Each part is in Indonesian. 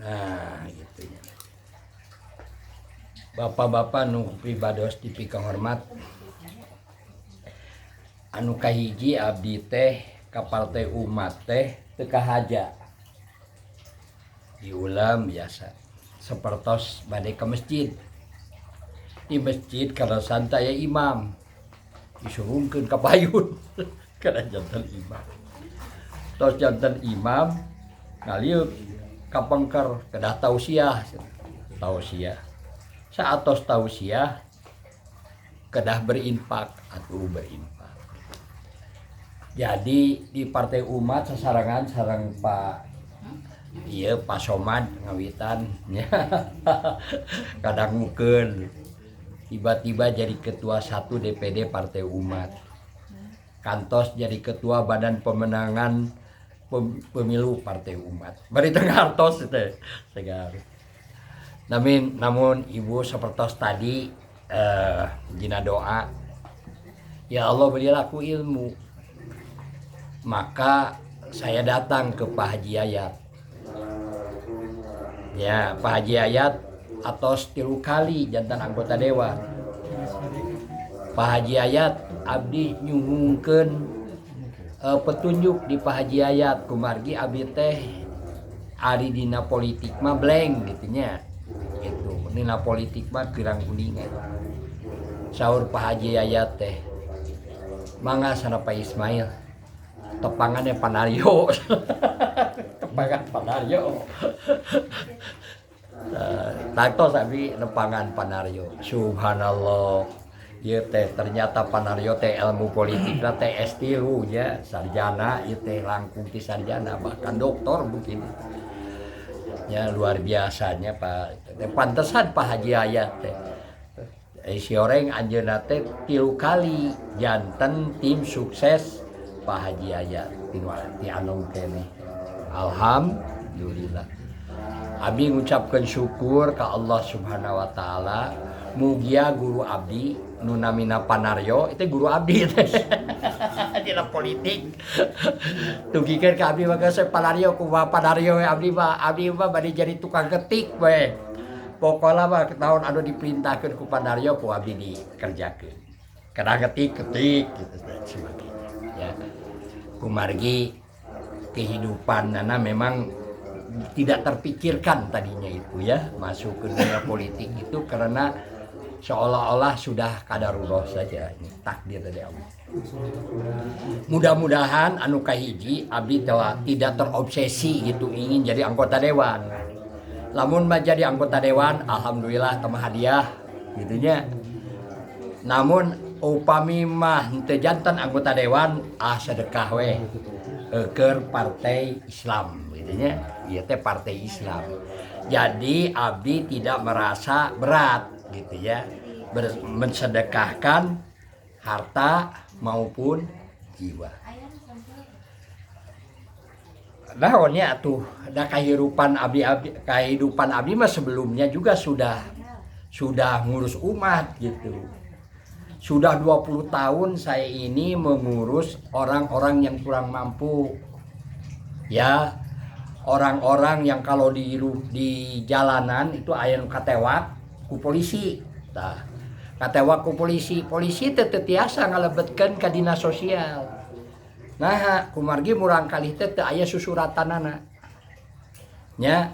Nah gitu ya. Bapak-bapak nu pribados dipikang hormat, anu kahiji abdi teh ka Partai Umat teh teu kahaja diulam biasa sapertos bade ke masjid. Di masjid kada santai ya imam disuruhkeun ka payun kada janten imam. Tos janten imam ngaliuk ka pengker kedah tausiah. Saatos tausiah kedah berinfak atuh berinfak. Jadi di Partai Umat sasarangan sareng Pak Pak Somad ngawitan nya kadang ngukeun tiba-tiba jadi ketua 1 DPD Partai Umat, kantos jadi ketua Badan Pemenangan Pemilu Partai Umat. Bari teu ngartos teh segar. Namun ibu sapertos tadi dina doa, ya Allah berilah aku ilmu. Maka saya datang ke Pak Haji Yayat. Ya, Pak Haji Yayat atos 3 kali jantan anggota dewan. Pak Haji Yayat abdi nyuhungkeun petunjuk di Pak Haji Yayat kumargi abdi teh ari dina politik mah blank gitu nya. Gitu. Dina politik mah kirang kuningan. Saur Pak Haji Yayat teh, mangga sana Pak Ismail. Tepangannya Panario. Tepangan Panario. Taktos abi nepangan Panario. Subhanallah. Ieu teh ternyata Panario teh ilmu politikna teh S3 ya, sarjana ieu teh langkung ti sarjana bahkan doktor mungkin. Ya luar biasanya Pak. Pantesan Pak Haji Yayat teh. Si oreng anjeunna teh 3 kali janten tim sukses Pak Haji Yayat ti anu keneh. Alhamdulillah. Abi ngucapkeun syukur ka Allah Subhanahu wa taala. Mugia guru abdi nu namina Panario itu guru abdi teh. Dina politik. Tugikeun ka abdi maka saya Panario kumaha Panario abdi mah bade jadi tukang ketik we. Pokoknya mah tahun anu diperintahkeun ku Panario ku abdi dikerjakeun. Kada ketik gitu sebagainya. Ya. Kumargi kehidupanana memang tidak terpikirkan tadinya itu ya masuk ke dunia politik itu karena seolah-olah sudah qadarullah saja, ini takdir dari Allah. Mudah-mudahan anu kahiji abdi tidak terobsesi gitu ingin jadi anggota dewan. Lamun mah jadi anggota dewan alhamdulillah tamah hadiah gitunya. Namun upami mah teu janten anggota dewan sedekah we keur partai Islam gitunya. Ieu teh partai Islam. Jadi abdi tidak merasa berat gitu ya mensedekahkan harta maupun jiwa. Naonnya tuh ada kehidupan abdi mah sebelumnya juga sudah ngurus umat gitu. Sudah 20 tahun saya ini mengurus orang-orang yang kurang mampu. Ya, orang-orang yang kalau di jalanan itu aya nu katewak ku polisi. Tah, katewak ku polisi teh teu tiasa ngalebetkeun ka dinas sosial. Nah, kumargi murang kalih teh teu aya susuratanana. Nya,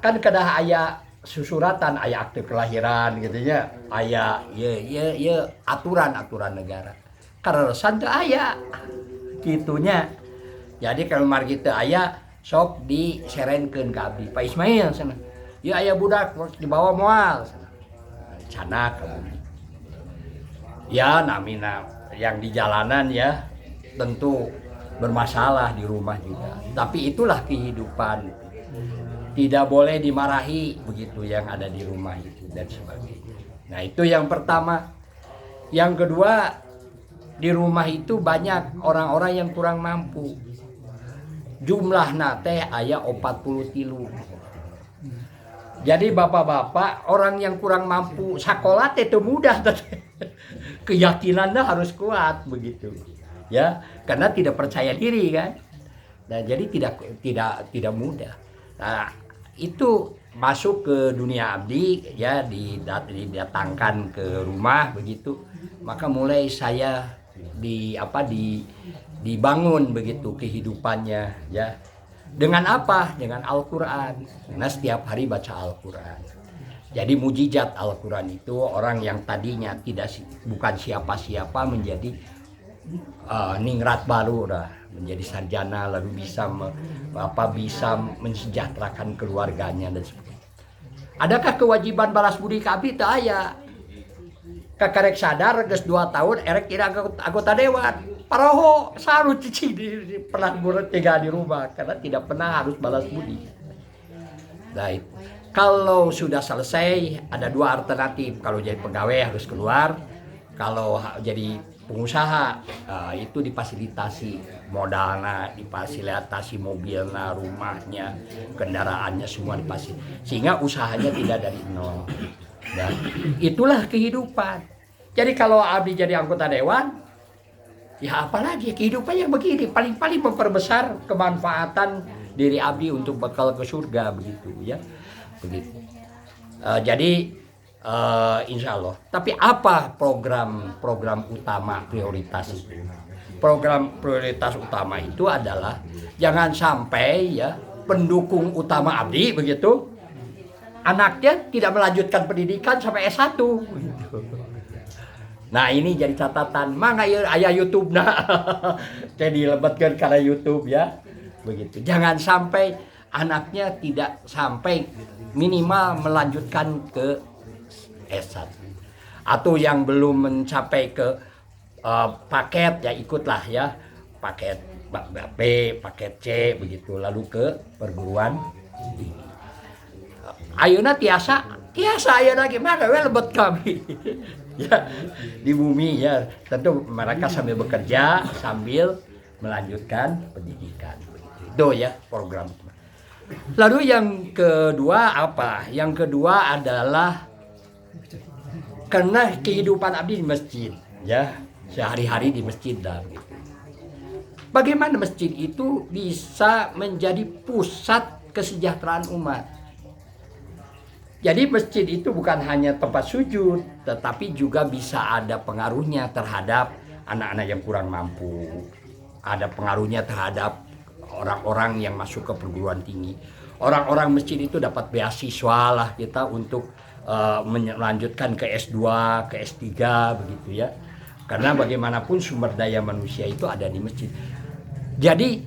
kan kedah aya susuratan, aya akte kelahiran gitu nya, aya ye aturan negara. Kareresan teu aya kitunya. Jadi kalau margi teu aya sok diserenkeun ka abdi Pak Ismail sana. Ieu aya budak dibawa moal sana. Canak abdi. Ya namina yang di jalanan ya tentu bermasalah di rumah juga. Tapi itulah kehidupan. Tidak boleh dimarahi begitu yang ada di rumah itu dan sebagainya. Nah itu yang pertama. Yang kedua, di rumah itu banyak orang-orang yang kurang mampu. Jumlahna teh aya 43. Jadi bapak-bapak orang yang kurang mampu sakola teh teu mudah teh. Keyakinannya harus kuat begitu. Ya, karena tidak percaya diri kan. Nah, jadi tidak mudah. Nah, itu masuk ke dunia abdi ya, didatangkan ke rumah begitu, maka mulai saya dibangun begitu kehidupannya ya. Dengan apa? Dengan Al-Qur'an. Karena setiap hari baca Al-Qur'an. Jadi mujizat Al-Qur'an itu orang yang tadinya bukan siapa-siapa menjadi ningrat baru dah, menjadi sarjana, lalu bisa mensejahterakan keluarganya dan sebagainya. Adakah kewajiban balas budi ka abdi? Teu aya. Kakarek sadar geus 2 tahun erek tidak anggota dewan. Paroho sarut cici pernah tinggal di rumah karena tidak pernah harus balas budi. Baik. Kalau sudah selesai ada 2 alternatif. Kalau jadi pegawai harus keluar. Kalau jadi pengusaha itu difasilitasi modalnya, difasilitasi mobilnya, rumahnya, kendaraannya semua difasilitasi sehingga usahanya tidak dari nol. Dan itulah kehidupan. Jadi kalau abdi jadi anggota dewan, ya apalagi kehidupannya begini, paling-paling memperbesar kemanfaatan diri abdi untuk bekal ke surga begitu ya. Begitu. Jadi insya Allah. Tapi apa program utama prioritas itu? Program prioritas utama itu adalah jangan sampai ya pendukung utama abdi begitu anaknya tidak melanjutkan pendidikan sampai S1 begitu. Nah ini jadi catatan, mangga aya YouTube nah. Jadi lebatkan karena YouTube ya. Begitu. Jangan sampai anaknya tidak sampai minimal melanjutkan ke S1. Atau yang belum mencapai ke paket ya ikutlah ya. Paket B, paket C begitu, lalu ke perguruan tinggi. Ayeuna tiasa ayeuna gimana we lebet kami. Ya, di bumi ya, tentu mereka sambil bekerja sambil melanjutkan pendidikan. Itu ya program. Lalu yang kedua apa? Yang kedua adalah karena kehidupan abdi di masjid ya, sehari-hari di masjid dah gitu. Bagaimana masjid itu bisa menjadi pusat kesejahteraan umat? Jadi masjid itu bukan hanya tempat sujud, tetapi juga bisa ada pengaruhnya terhadap anak-anak yang kurang mampu. Ada pengaruhnya terhadap orang-orang yang masuk ke perguruan tinggi. Orang-orang masjid itu dapat beasiswa lah kita untuk melanjutkan ke S2, ke S3 begitu ya. Karena bagaimanapun sumber daya manusia itu ada di masjid. Jadi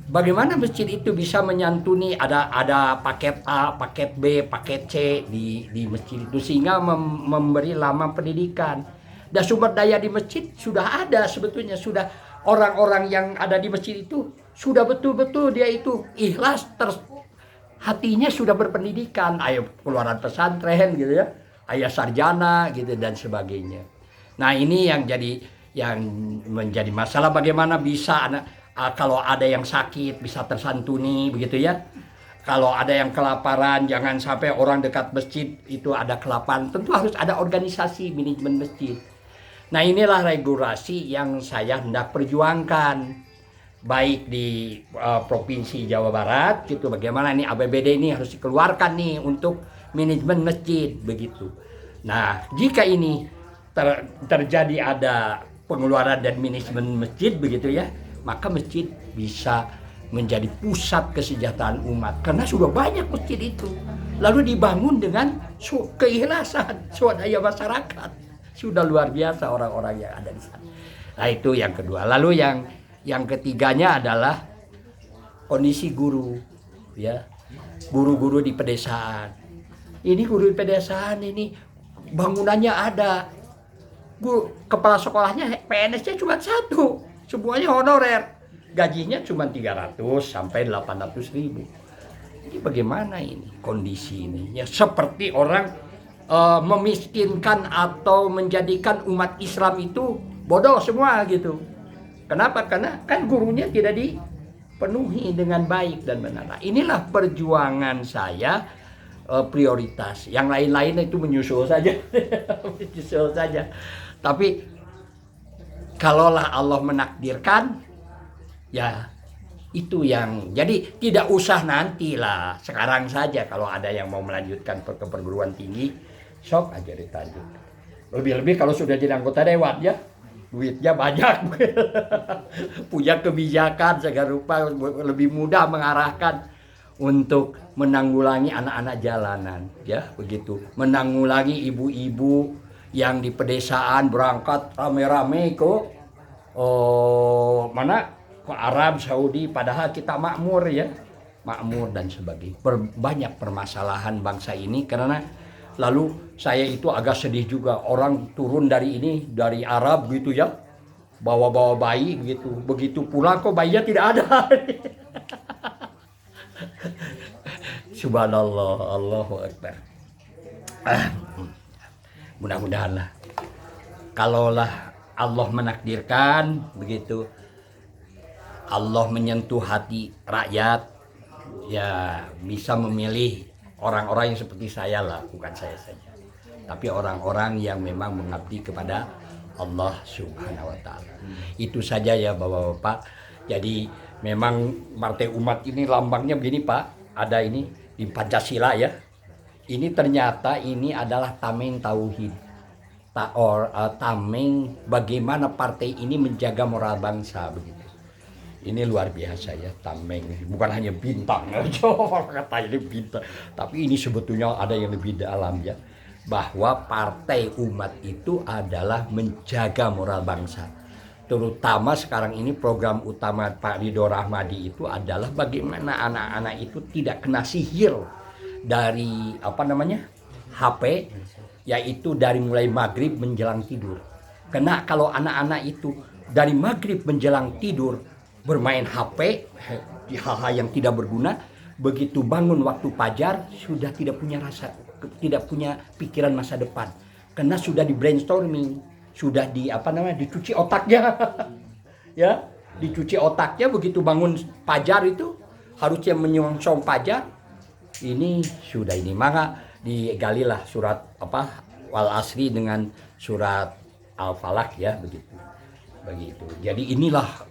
bagaimana masjid itu bisa menyantuni ada paket A, paket B, paket C di masjid itu sehingga memberi laman pendidikan. Dan sumber daya di masjid sudah ada sebetulnya, sudah orang-orang yang ada di masjid itu sudah betul-betul dia itu ikhlas hatinya sudah berpendidikan, ayo keluaran pesantren gitu ya, ayah sarjana gitu dan sebagainya. Nah, ini yang menjadi masalah bagaimana bisa kalau ada yang sakit bisa tersantuni begitu ya. Kalau ada yang kelaparan, jangan sampai orang dekat masjid itu ada kelaparan. Tentu harus ada organisasi manajemen masjid. Nah inilah regulasi yang saya hendak perjuangkan. Baik di Provinsi Jawa Barat gitu. Bagaimana ini APBD ini harus dikeluarkan nih untuk manajemen masjid begitu. Nah jika ini terjadi ada pengeluaran dan manajemen masjid begitu ya, maka masjid bisa menjadi pusat kesejahteraan umat karena sudah banyak masjid itu lalu dibangun dengan keikhlasan swadaya masyarakat, sudah luar biasa orang-orang yang ada di sana. Nah itu yang kedua. Lalu yang ketiganya adalah kondisi guru ya, guru-guru di pedesaan. Ini guru di pedesaan ini bangunannya ada, kepala sekolahnya PNS-nya cuma 1, semuanya honorer, gajinya cuma 300 sampai 800 ribu. Ini bagaimana ini kondisi ini? Ya seperti orang memiskinkan atau menjadikan umat Islam itu bodoh semua gitu. Kenapa? Karena kan gurunya tidak dipenuhi dengan baik dan benar. Nah, inilah perjuangan saya prioritas. Yang lain-lain itu menyusul saja, menyusul saja. Tapi kalaulah Allah menakdirkan, ya Itu yang jadi tidak usah nantilah, sekarang saja kalau ada yang mau melanjutkan ke perguruan tinggi, sok aja ditanjut. Lebih-lebih kalau sudah jadi anggota dewan ya, duitnya banyak, punya kebijakan segala rupa, lebih mudah mengarahkan untuk menanggulangi anak-anak jalanan, ya begitu. Menanggulangi ibu-ibu yang di pedesaan berangkat rame-rame ke mana? Ke Arab Saudi, padahal kita makmur ya, makmur dan sebagainya. Banyak permasalahan bangsa ini karena lalu saya itu agak sedih juga, orang turun dari ini dari Arab gitu ya, bawa-bawa bayi begitu, begitu pulang kok bayinya tidak ada. Subhanallah, Allahu Akbar. Mudah-mudahan lah, kalaulah Allah menakdirkan begitu, Allah menyentuh hati rakyat, ya bisa memilih orang-orang yang seperti saya lah, bukan saya saja, tapi orang-orang yang memang mengabdi kepada Allah Subhanahu wa Ta'ala. Itu saja ya Bapak-bapak. Jadi memang Partai Umat ini lambangnya begini Pak, ada ini di Pancasila ya. Ini ternyata ini adalah tameng tauhid, tameng bagaimana partai ini menjaga moral bangsa begitu. Ini luar biasa ya, tameng, bukan hanya bintang aja kata ini bintang, tapi ini sebetulnya ada yang lebih dalam ya, bahwa Partai Umat itu adalah menjaga moral bangsa. Terutama sekarang ini program utama Pak Ridho Rahmadi itu adalah bagaimana anak-anak itu tidak kena sihir dari HP, yaitu dari mulai maghrib menjelang tidur. Karena kalau anak-anak itu dari maghrib menjelang tidur bermain HP, hal-hal yang tidak berguna, begitu bangun waktu fajar sudah tidak punya pikiran masa depan, karena sudah di brainstorming, sudah dicuci otaknya. Ya, dicuci otaknya begitu bangun fajar itu harusnya menyongsong fajar. Ini sudah ini, maka digalilah surat Wal Asri dengan surat Al-Falaq ya begitu. Jadi inilah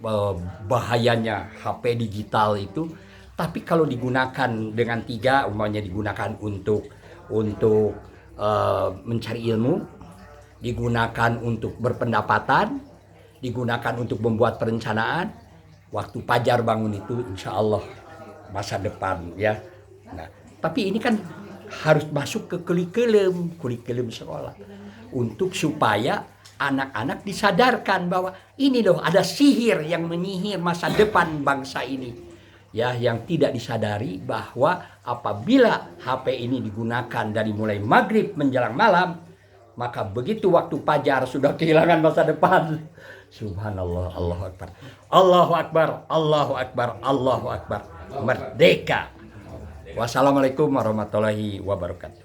bahayanya HP digital itu. Tapi kalau digunakan dengan tiga, umpamanya digunakan untuk mencari ilmu, digunakan untuk berpendapatan, digunakan untuk membuat perencanaan, waktu fajar bangun itu insya Allah masa depan ya. Nah, tapi ini kan harus masuk ke kurikulum sekolah untuk supaya anak-anak disadarkan bahwa ini loh ada sihir yang menyihir masa depan bangsa ini. Ya, yang tidak disadari bahwa apabila HP ini digunakan dari mulai maghrib menjelang malam, maka begitu waktu fajar sudah kehilangan masa depan. Subhanallah, Allahu Akbar. Allahu Akbar, Allahu Akbar, Allahu Akbar. Merdeka. Wassalamualaikum warahmatullahi wabarakatuh.